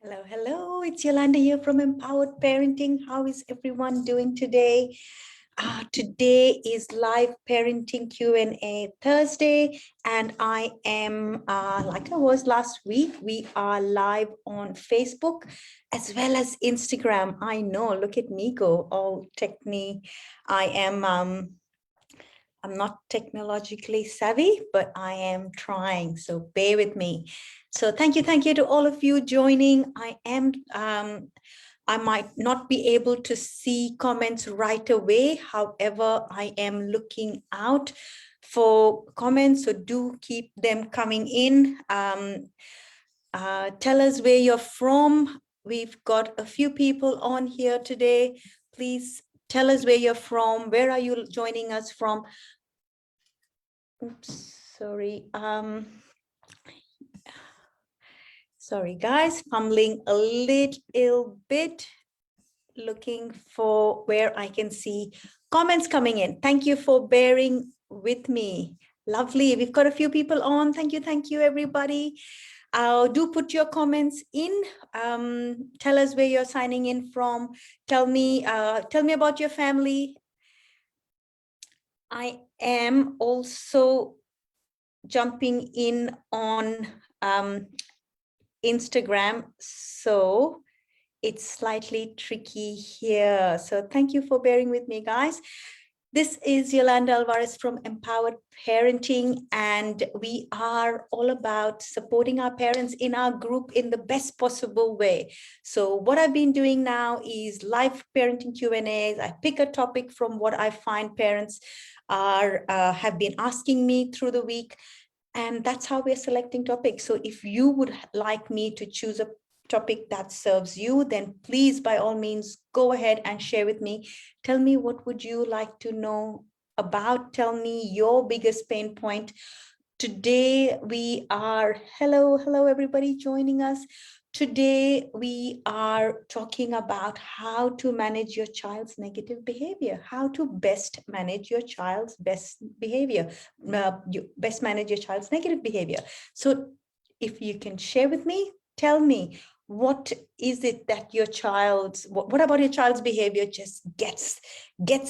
Hello, hello. It's Yolanda here from Empowered Parenting. How is everyone doing today? Today is live parenting Q&A Thursday, and I am, like I was last week, we are live on Facebook as well as Instagram. I know, look at me go, all technique. I'm not technologically savvy, but I am trying, so bear with me. So thank you to all of you joining. I might not be able to see comments right away. However, I am looking out for comments, so do keep them coming in. Tell us where you're from. We've got a few people on here today. Please tell us where you're from. Where are you joining us from? Oops, sorry. Sorry, guys, fumbling a little bit, looking for where I can see comments coming in. Thank you for bearing with me. Lovely. We've got a few people on. Thank you, everybody. Do put your comments in. Tell us where you're signing in from. Tell me about your family. I am also jumping in on Instagram, so it's slightly tricky here. So thank you for bearing with me, guys. This is Yolanda Alvarez from Empowered Parenting, and we are all about supporting our parents in our group in the best possible way. So what I've been doing now is live parenting Q&As. I pick a topic from what I find parents have been asking me through the week, and that's how we're selecting topics. So if you would like me to choose a topic that serves you, then please, by all means, go ahead and share with me. Tell me, what would you like to know about? Tell me your biggest pain point. Today we are, hello, everybody joining us. Today we are talking about how to manage your child's negative behavior, how to best manage your child's best behavior, best manage your child's negative behavior. So if you can share with me, tell me, what is it that your child's, what about your child's behavior just gets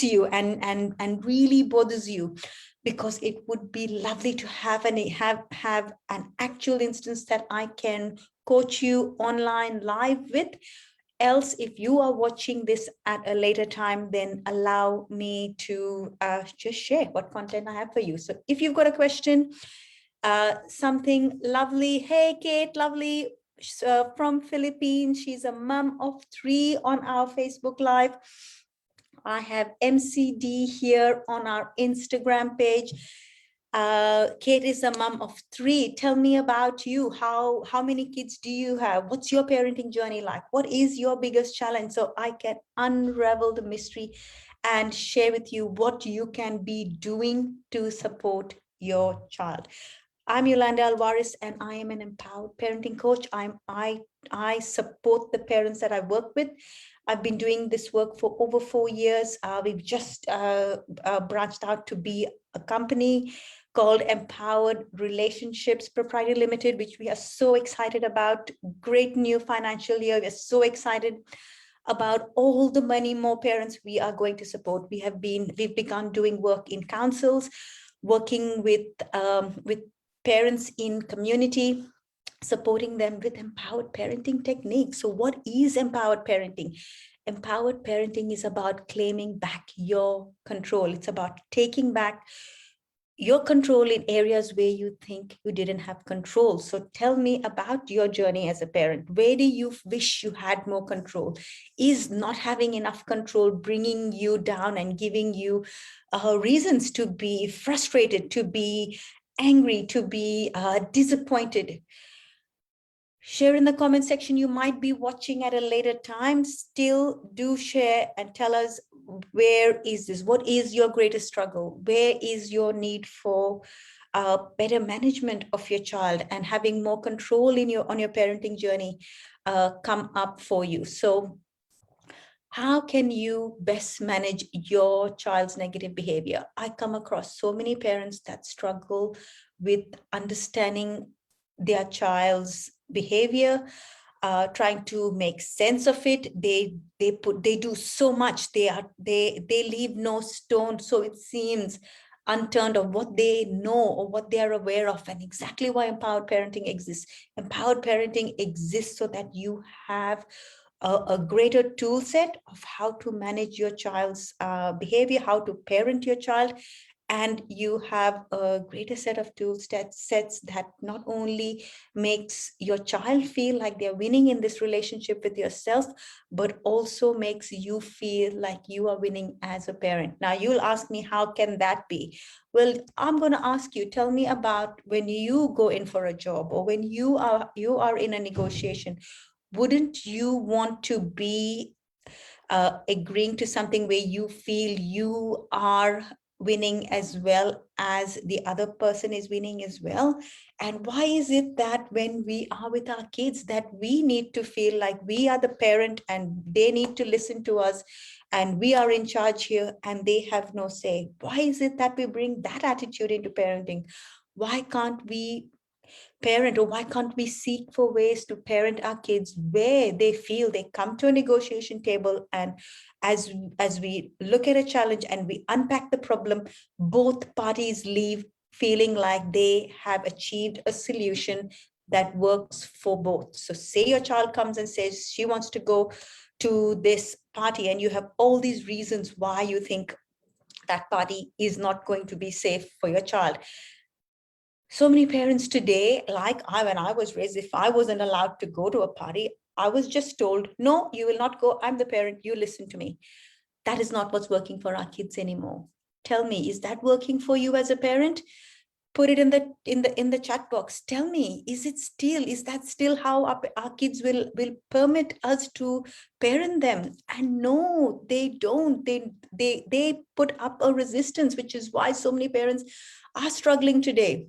you and really bothers you? Because it would be lovely to have an actual instance that I can coach you online live with. Else, if you are watching this at a later time, then allow me to just share what content I have for you. So if you've got a question, something lovely. Hey, Kate, lovely. From Philippines. She's a mom of 3 on our Facebook Live. I have MCD here on our Instagram page. Kate is a mom of 3. Tell me about you. How many kids do you have? What's your parenting journey like? What is your biggest challenge? So I can unravel the mystery and share with you what you can be doing to support your child. I'm Yolanda Alvarez, and I am an empowered parenting coach. I support the parents that I work with. I've been doing this work for over 4 years. We've just branched out to be a company called Empowered Relationships Proprietary Limited, which we are so excited about. Great new financial year. We're so excited about all the many more parents we are going to support. We've begun doing work in councils, working with parents in community, supporting them with empowered parenting techniques. So what is empowered parenting? Empowered parenting is about claiming back your control. It's about taking back your control in areas where you think you didn't have control. So tell me about your journey as a parent. Where do you wish you had more control? Is not having enough control bringing you down and giving you reasons to be frustrated, to be angry, to be disappointed? Share in the comment section. You might be watching at a later time. Still do share and tell us, where is this? What is your greatest struggle? Where is your need for better management of your child and having more control on your parenting journey come up for you? So how can you best manage your child's negative behavior? I come across so many parents that struggle with understanding their child's behavior. trying to make sense of it. They do so much. They leave no stone, so it seems, unturned of what they know or what they are aware of, and exactly why empowered parenting exists. Empowered parenting exists so that you have a greater tool set of how to manage your child's behavior, how to parent your child, and you have a greater set of tools sets that not only makes your child feel like they're winning in this relationship with yourself, but also makes you feel like you are winning as a parent. Now you'll ask me, how can that be? Well, I'm going to ask you, tell me about when you go in for a job, or when you are in a negotiation. Wouldn't you want to be agreeing to something where you feel you are winning as well as the other person is winning as well? And why is it that when we are with our kids that we need to feel like we are the parent and they need to listen to us and we are in charge here and they have no say? Why is it that we bring that attitude into parenting? Why can't we parent, or why can't we seek for ways to parent our kids where they feel they come to a negotiation table, and as we look at a challenge and we unpack the problem, both parties leave feeling like they have achieved a solution that works for both. So say your child comes and says she wants to go to this party, and you have all these reasons why you think that party is not going to be safe for your child. So many parents today, like when I was raised, if I wasn't allowed to go to a party, I was just told, no, you will not go. I'm the parent. You listen to me. That is not what's working for our kids anymore. Tell me, is that working for you as a parent? Put it in the chat box. Tell me, is that still how our kids will permit us to parent them? And no, they don't. They put up a resistance, which is why so many parents are struggling today.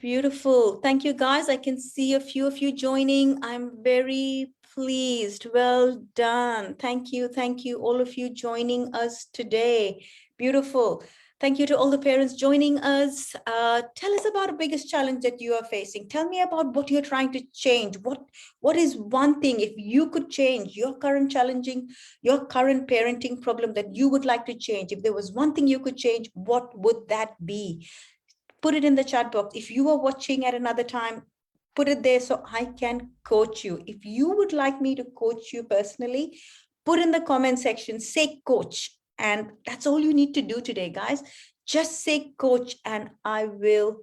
Beautiful. Thank you, guys. I can see a few of you joining. I'm very pleased. Well done. Thank you. Thank you, all of you joining us today. Beautiful. Thank you to all the parents joining us. Tell us about the biggest challenge that you are facing. Tell me about what you're trying to change. What is one thing, if you could change your current parenting problem that you would like to change? If there was one thing you could change, what would that be? Put it in the chat box. If you are watching at another time, put it there so I can coach you. If you would like me to coach you personally, put in the comment section, say coach. And that's all you need to do today, guys. Just say coach and I will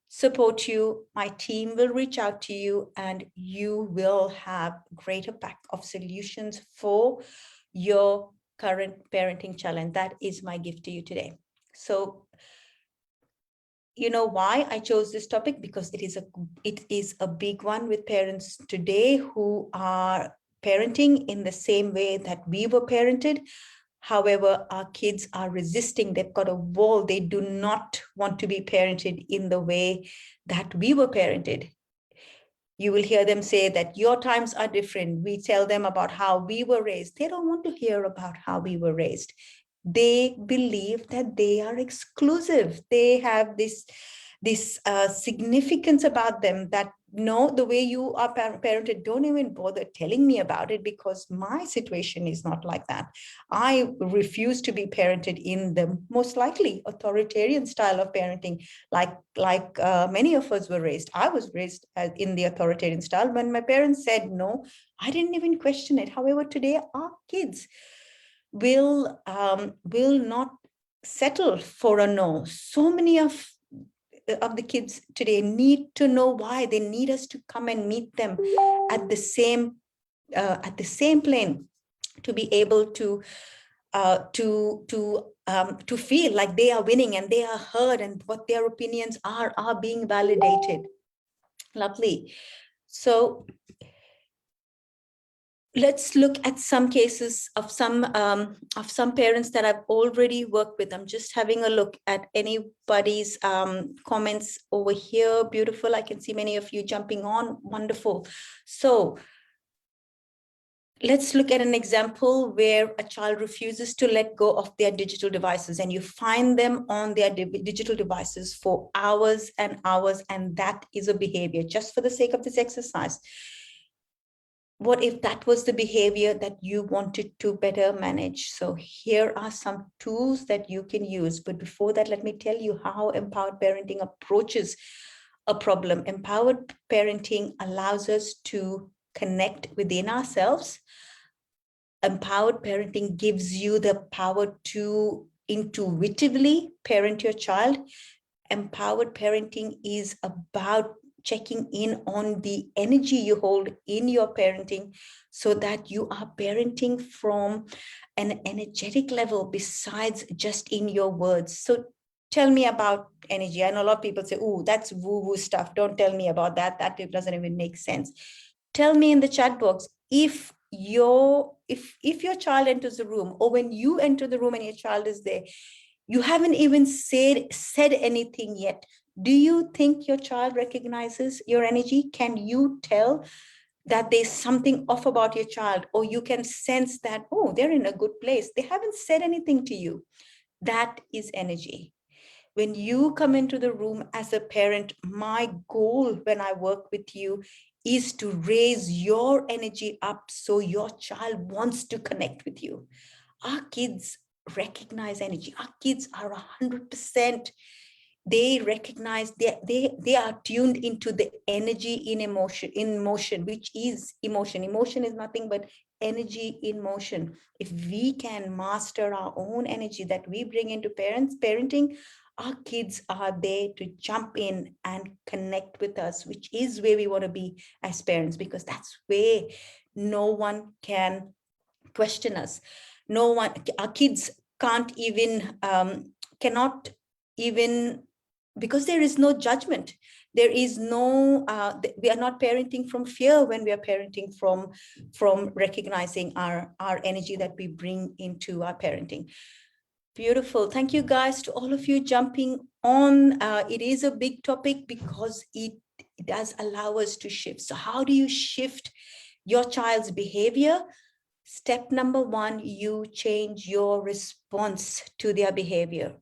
support you. My team will reach out to you and you will have a greater pack of solutions for your current parenting challenge. That is my gift to you today. So you know why I chose this topic? Because it is a big one with parents today who are parenting in the same way that we were parented. However, our kids are resisting. They've got a wall. They do not want to be parented in the way that we were parented. You will hear them say that your times are different. We tell them about how we were raised. They don't want to hear about how we were raised. They believe that they are exclusive. They have this significance about them that, no, the way you are parented, don't even bother telling me about it because my situation is not like that. I refuse to be parented in the most likely authoritarian style of parenting, like many of us were raised. I was raised in the authoritarian style. When my parents said no, I didn't even question it. However, today our kids will not settle for a no. So many of the kids today need to know why. They need us to come and meet them at the same plane, to be able to feel like they are winning and they are heard and what their opinions are being validated. Lovely. So let's look at some cases of some parents that I've already worked with. I'm just having a look at anybody's comments over here. Beautiful. I can see many of you jumping on. Wonderful. So let's look at an example where a child refuses to let go of their digital devices, and you find them on their digital devices for hours and hours, and that is a behavior. Just for the sake of this exercise, what if that was the behavior that you wanted to better manage? So here are some tools that you can use. But before that, let me tell you how empowered parenting approaches a problem. Empowered parenting allows us to connect within ourselves. Empowered parenting gives you the power to intuitively parent your child. Empowered parenting is about checking in on the energy you hold in your parenting so that you are parenting from an energetic level besides just in your words. So tell me about energy. I know a lot of people say, oh, that's woo-woo stuff. Don't tell me about that. That doesn't even make sense. Tell me in the chat box, if your child enters the room, or when you enter the room and your child is there, you haven't even said anything yet. Do you think your child recognizes your energy? Can you tell that there's something off about your child? Or you can sense that, oh, they're in a good place. They haven't said anything to you. That is energy. When you come into the room as a parent, my goal when I work with you is to raise your energy up so your child wants to connect with you. Our kids recognize energy. Our kids are 100%. They recognize, they are tuned into the energy in motion, which is emotion. Emotion is nothing but energy in motion. If we can master our own energy that we bring into parenting, our kids are there to jump in and connect with us, which is where we want to be as parents, because that's where no one can question us. No one, our kids can't even, cannot even, because there is no judgment. There is no, we are not parenting from fear when we are parenting from recognizing our energy that we bring into our parenting. Beautiful. Thank you guys, to all of you jumping on. It is a big topic because it does allow us to shift. So how do you shift your child's behavior? Step number one, you change your response to their behavior.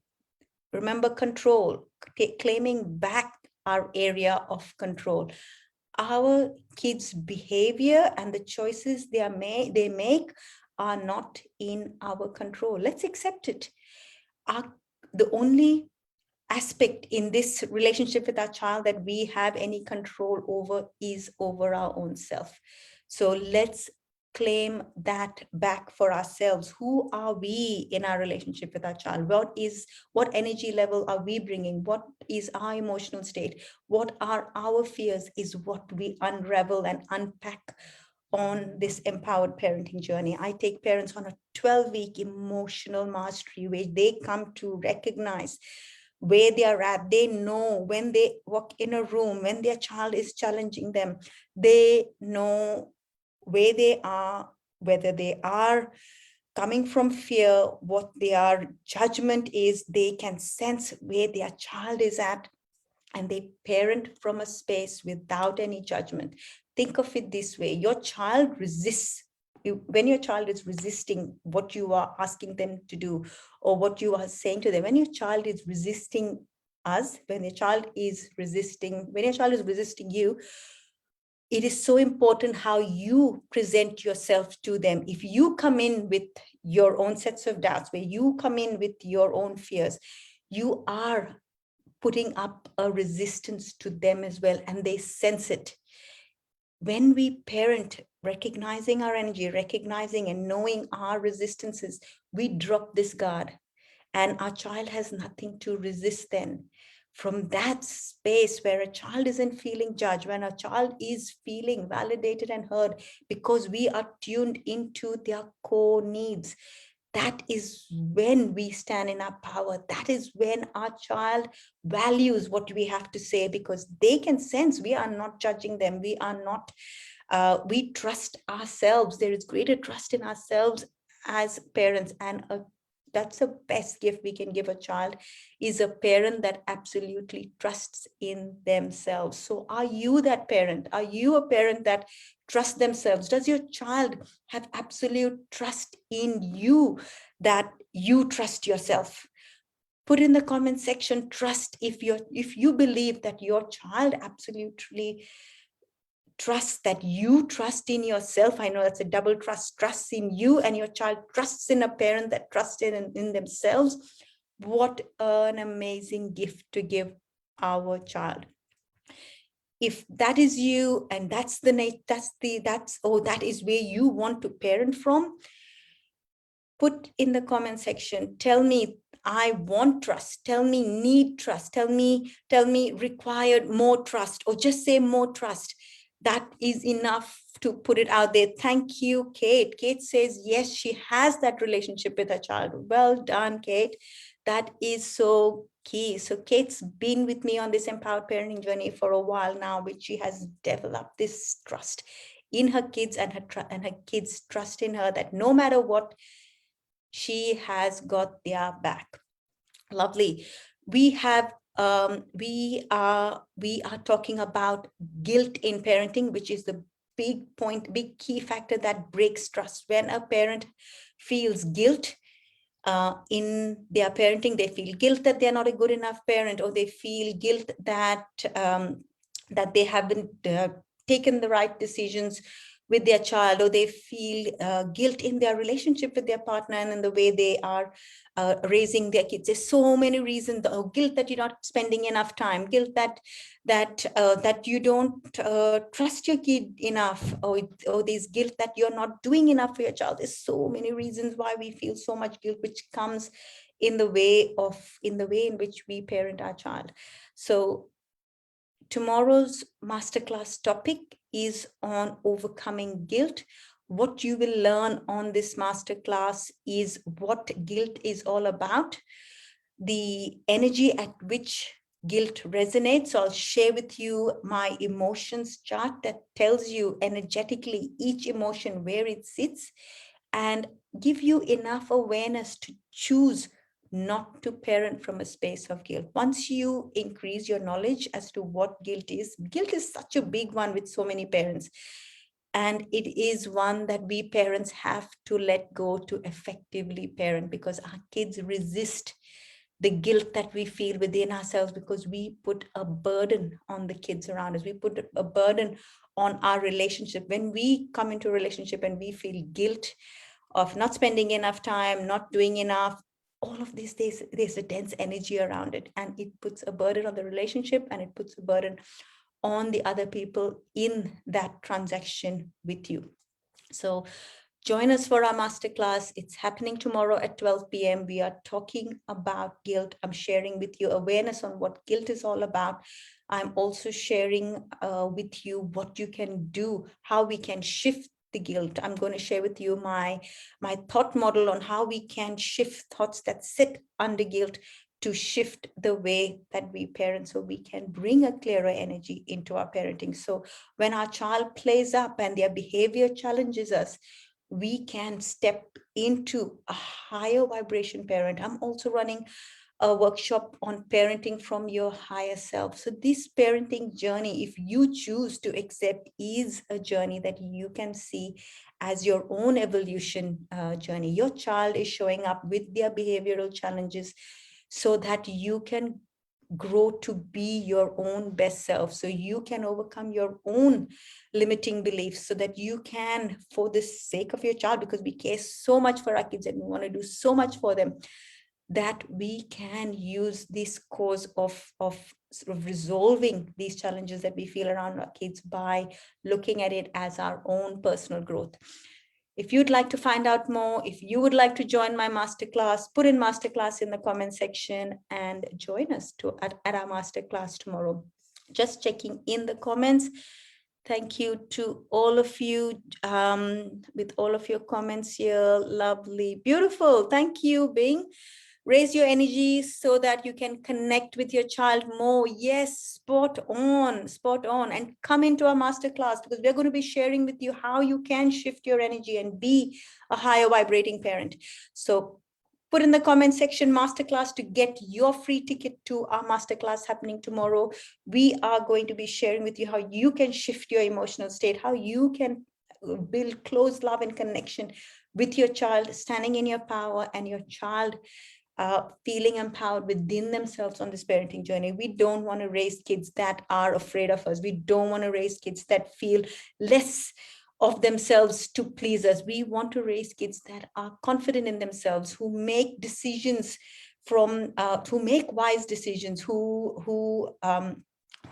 Remember, control, claiming back our area of control. Our kids' behavior and the choices they make are not in our control. Let's accept it. The only aspect in this relationship with our child that we have any control over is over our own self. So let's claim that back for ourselves. Who are we in our relationship with our child? What energy level are we bringing? What is our emotional state? What are our fears is what we unravel and unpack on this empowered parenting journey. I take parents on a 12-week emotional mastery where they come to recognize where they are at. They know when they walk in a room, when their child is challenging them, they know where they are, whether they are coming from fear, what their judgment is. They can sense where their child is at, and they parent from a space without any judgment. Think of it this way: your child resists. When your child is resisting what you are asking them to do or what you are saying to them, when your child is resisting when your child is resisting you, it is so important how you present yourself to them. If you come in with your own sets of doubts, where you come in with your own fears, you are putting up a resistance to them as well, and they sense it. When we parent, recognizing our energy, recognizing and knowing our resistances, we drop this guard, and our child has nothing to resist then. From that space where a child isn't feeling judged, when a child is feeling validated and heard, because we are tuned into their core needs, that is when we stand in our power. That is when our child values what we have to say, because they can sense we are not judging them. We are not, we trust ourselves. There is greater trust in ourselves as parents, and a that's the best gift we can give a child, is a parent that absolutely trusts in themselves. So are you that parent? Are you a parent that trusts themselves? Does your child have absolute trust in you, that you trust yourself? Put in the comment section, trust, if you believe that your child absolutely trust, that you trust in yourself. I know that's a double trust, trust in you, and your child trusts in a parent that trusts in themselves. What an amazing gift to give our child. If that is you, and that is where you want to parent from, put in the comment section, tell me I want trust, tell me need trust, tell me required more trust, or just say more trust. That is enough to put it out there. Thank you, Kate. Kate says, yes, she has that relationship with her child. Well done, Kate. That is so key. So Kate's been with me on this empowered parenting journey for a while now, which she has developed this trust in her kids, and her kids trust in her, that no matter what, she has got their back. Lovely. We are talking about guilt in parenting, which is the big key factor that breaks trust. When a parent feels guilt in their parenting, they feel guilt that they're not a good enough parent, or they feel guilt that that they haven't taken the right decisions with their child, or they feel guilt in their relationship with their partner and in the way they are raising their kids. There's so many reasons. Guilt that you're not spending enough time, guilt that you don't trust your kid enough, or there's guilt that you're not doing enough for your child. There's so many reasons why we feel so much guilt, which comes in the way in which we parent our child. So tomorrow's masterclass topic is on overcoming guilt. What you will learn on this masterclass is what guilt is all about, the energy at which guilt resonates. So I'll share with you my emotions chart that tells you energetically each emotion where it sits, and give you enough awareness to choose not to parent from a space of guilt. Once you increase your knowledge as to what guilt is such a big one with so many parents. And it is one that we parents have to let go to effectively parent, because our kids resist the guilt that we feel within ourselves, because we put a burden on the kids around us. We put a burden on our relationship. When we come into a relationship and we feel guilt of not spending enough time, not doing enough, all of this, there's a dense energy around it, and it puts a burden on the relationship, and it puts a burden on the other people in that transaction with you. So join us for our masterclass. It's happening tomorrow at 12 p.m. We are talking about guilt. I'm sharing with you awareness on what guilt is all about. I'm also sharing with you what you can do, how we can shift the guilt. I'm going to share with you my thought model on how we can shift thoughts that sit under guilt to shift the way that we parent, so we can bring a clearer energy into our parenting. So when our child plays up and their behavior challenges us, we can step into a higher vibration parent. I'm also running a workshop on parenting from your higher self. So this parenting journey, if you choose to accept, is a journey that you can see as your own evolution journey. Your child is showing up with their behavioral challenges so that you can grow to be your own best self, so you can overcome your own limiting beliefs, so that you can, for the sake of your child, because we care so much for our kids and we want to do so much for them, that we can use this cause of sort of resolving these challenges that we feel around our kids by looking at it as our own personal growth. If you'd like to find out more, if you would like to join my masterclass, put in masterclass in the comment section and join us at our masterclass tomorrow. Just checking in the comments. Thank you to all of you with all of your comments here. Lovely, beautiful. Thank you, Bing. Raise your energy so that you can connect with your child more. Yes, spot on. And come into our masterclass, because we're going to be sharing with you how you can shift your energy and be a higher vibrating parent. So Put in the comment section masterclass to get your free ticket to our masterclass happening tomorrow. We are going to be sharing with you how you can shift your emotional state, how you can build close love and connection with your child, standing in your power, and your child feeling empowered within themselves on this parenting journey. We don't want to raise kids that are afraid of us. We don't want to raise kids that feel less of themselves to please us. We want to raise kids that are confident in themselves, who make decisions who make wise decisions, who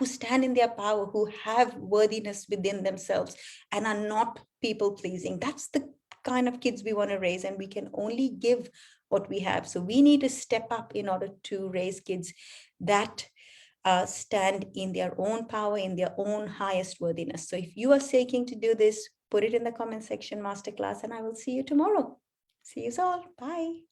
stand in their power, who have worthiness within themselves and are not people pleasing. That's the kind of kids we want to raise, and we can only give what we have. So we need to step up in order to raise kids that stand in their own power, in their own highest worthiness. So if you are seeking to do this, put it in the comment section, masterclass, and I will see you tomorrow. See you all. Bye.